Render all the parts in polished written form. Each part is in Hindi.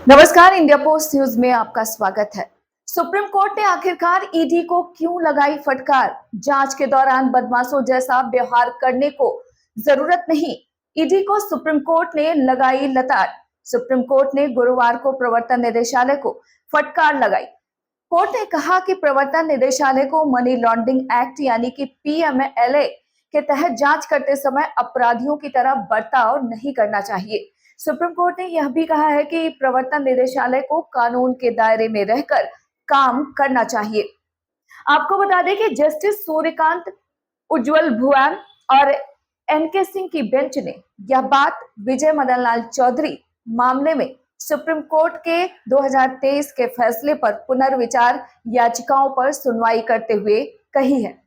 नमस्कार, इंडिया पोस्ट न्यूज में आपका स्वागत है। सुप्रीम कोर्ट ने आखिरकार ईडी को क्यों लगाई फटकार? जांच के दौरान बदमाशों जैसा व्यवहार करने को जरूरत नहीं, ईडी को सुप्रीम कोर्ट ने लगाई लताड़। सुप्रीम कोर्ट ने गुरुवार को प्रवर्तन निदेशालय को फटकार लगाई। कोर्ट ने कहा कि प्रवर्तन निदेशालय को मनी लॉन्ड्रिंग एक्ट यानी कि पीएमएलए के तहत जांच करते समय अपराधियों की तरह बर्ताव नहीं करना चाहिए। सुप्रीम कोर्ट ने यह भी कहा है कि प्रवर्तन निदेशालय को कानून के दायरे में रहकर काम करना चाहिए। आपको बता दें कि जस्टिस सूर्यकांत, उज्जवल भुवन और एनके सिंह की बेंच ने यह बात विजय मदन लाल चौधरी मामले में सुप्रीम कोर्ट के 2023 के फैसले पर पुनर्विचार याचिकाओं पर सुनवाई करते हुए कही है।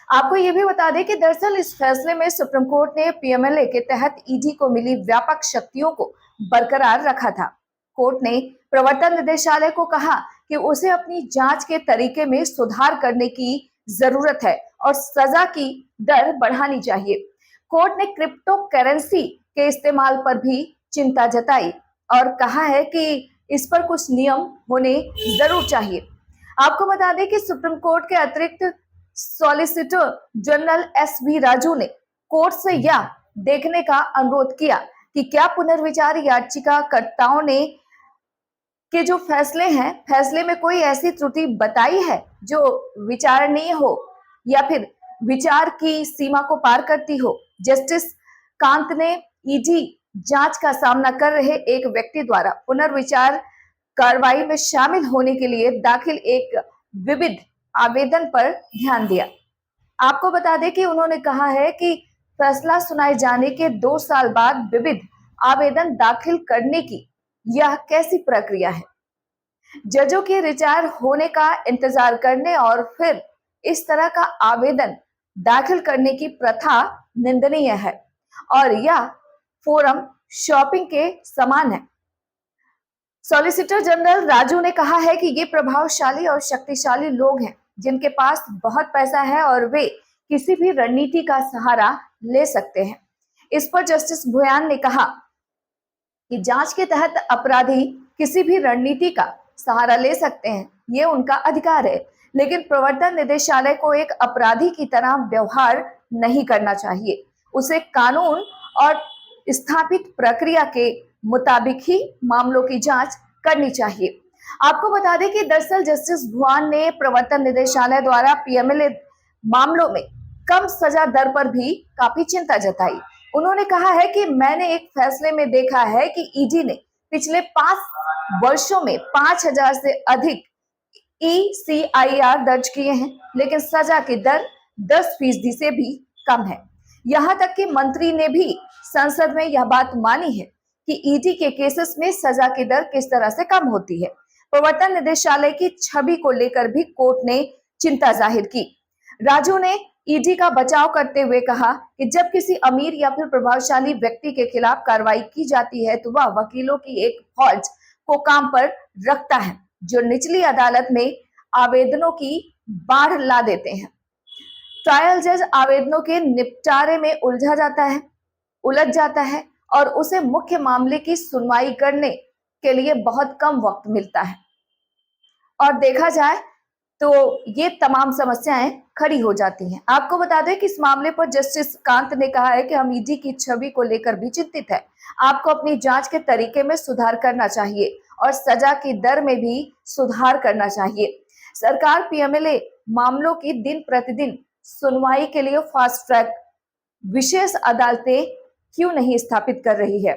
आपको ये भी बता दें कि दरअसल इस फैसले में सुप्रीम कोर्ट ने पीएमएलए के तहत ईडी को मिली व्यापक शक्तियों को बरकरार रखा था। कोर्ट ने प्रवर्तन निदेशालय को कहा कि उसे अपनी जांच के तरीके में सुधार करने की जरूरत है और सजा की दर बढ़ानी चाहिए। कोर्ट ने क्रिप्टो करेंसी के इस्तेमाल पर भी चिंता जताई और कहा है कि इस पर कुछ नियम होने जरूर चाहिए। आपको बता दें कि सुप्रीम कोर्ट के अतिरिक्त सॉलिसिटर जनरल एसवी राजू ने कोर्ट से यह देखने का अनुरोध किया कि क्या पुनर्विचार याचिकाकर्ताओं ने के जो फैसले हैं, फैसले में कोई ऐसी त्रुटि बताई है जो विचारणीय हो या फिर विचार की सीमा को पार करती हो। जस्टिस कांत ने ईडी जांच का सामना कर रहे एक व्यक्ति द्वारा पुनर्विचार कार्रवाई में शामिल होने के लिए दाखिल एक विविध आवेदन पर ध्यान दिया। आपको बता दें कि उन्होंने कहा है कि फैसला सुनाए जाने के 2 साल बाद विविध आवेदन दाखिल करने की यह कैसी प्रक्रिया है? जजों के विचार होने का इंतजार करने और फिर इस तरह का आवेदन दाखिल करने की प्रथा निंदनीय है और यह फोरम शॉपिंग के समान है। सॉलिसिटर जनरल राजू ने कहा है कि ये प्रभावशाली और शक्तिशाली लोग हैं जिनके पास बहुत पैसा है और वे किसी भी रणनीति का सहारा ले सकते हैं। इस पर जस्टिस भुयान ने कहा कि जांच के तहत अपराधी किसी भी रणनीति का सहारा ले सकते हैं, ये उनका अधिकार है, लेकिन प्रवर्तन निदेशालय को एक अपराधी की तरह व्यवहार नहीं करना चाहिए। उसे कानून और स्थापित प्रक्रिया के मुताबिक ही मामलों की जांच करनी चाहिए। आपको बता दें कि दरअसल जस्टिस भुवन ने प्रवर्तन निदेशालय द्वारा पीएमएलए मामलों में कम सजा दर पर भी काफी चिंता जताई। उन्होंने कहा है कि मैंने एक फैसले में देखा है कि ईडी ने पिछले 5 वर्षों में 5000 से अधिक ECIR दर्ज किए हैं, लेकिन सजा की दर 10% से भी कम है। यहाँ तक कि मंत्री ने भी संसद में यह बात मानी है कि ईडी के केसेस में सजा की दर किस तरह से कम होती है। प्रवर्तन निदेशालय की छवि को लेकर भी कोर्ट ने चिंता जाहिर की। राजू ने ईडी का बचाव करते हुए कहा कि जब किसी अमीर या फिर प्रभावशाली व्यक्ति के खिलाफ कार्रवाई की जाती है तो वह वकीलों की एक फौज को काम पर रखता है जो निचली अदालत में आवेदनों की बाढ़ ला देते हैं। ट्रायल जज आवेदनों के निपटारे में उलझ जाता है और उसे मुख्य मामले की सुनवाई करने के लिए बहुत कम वक्त मिलता है और देखा जाए तो ये तमाम समस्याएं खड़ी हो जाती हैं। आपको बता दें कि इस मामले पर जस्टिस कांत ने कहा है कि हम ईडी की छवि को लेकर भी चिंतित है। आपको अपनी जांच के तरीके में सुधार करना चाहिए और सजा की दर में भी सुधार करना चाहिए। सरकार पीएमएलए मामलों की दिन प्रतिदिन सुनवाई के लिए फास्ट ट्रैक विशेष अदालतें क्यों नहीं स्थापित कर रही है?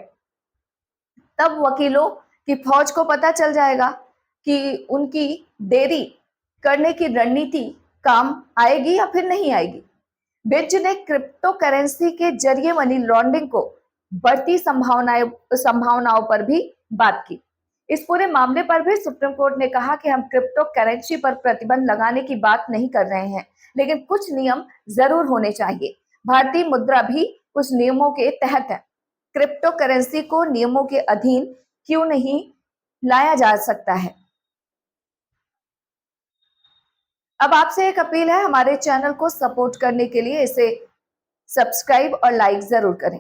तब वकीलों की फौज को पता चल जाएगा कि उनकी देरी करने की रणनीति काम आएगी या फिर नहीं आएगी। बेंच ने क्रिप्टो करेंसी के जरिए मनी लॉन्ड्रिंग को बढ़ती संभावनाओं पर भी बात की। इस पूरे मामले पर भी सुप्रीम कोर्ट ने कहा कि हम क्रिप्टो करेंसी पर प्रतिबंध लगाने की बात नहीं कर रहे हैं, लेकिन कुछ नियम जरूर होने चाहिए। भारतीय मुद्रा भी कुछ नियमों के तहत है। क्रिप्टो करेंसी को नियमों के अधीन क्यों नहीं लाया जा सकता है? अब आपसे एक अपील है, हमारे चैनल को सपोर्ट करने के लिए इसे सब्सक्राइब और लाइक जरूर करें।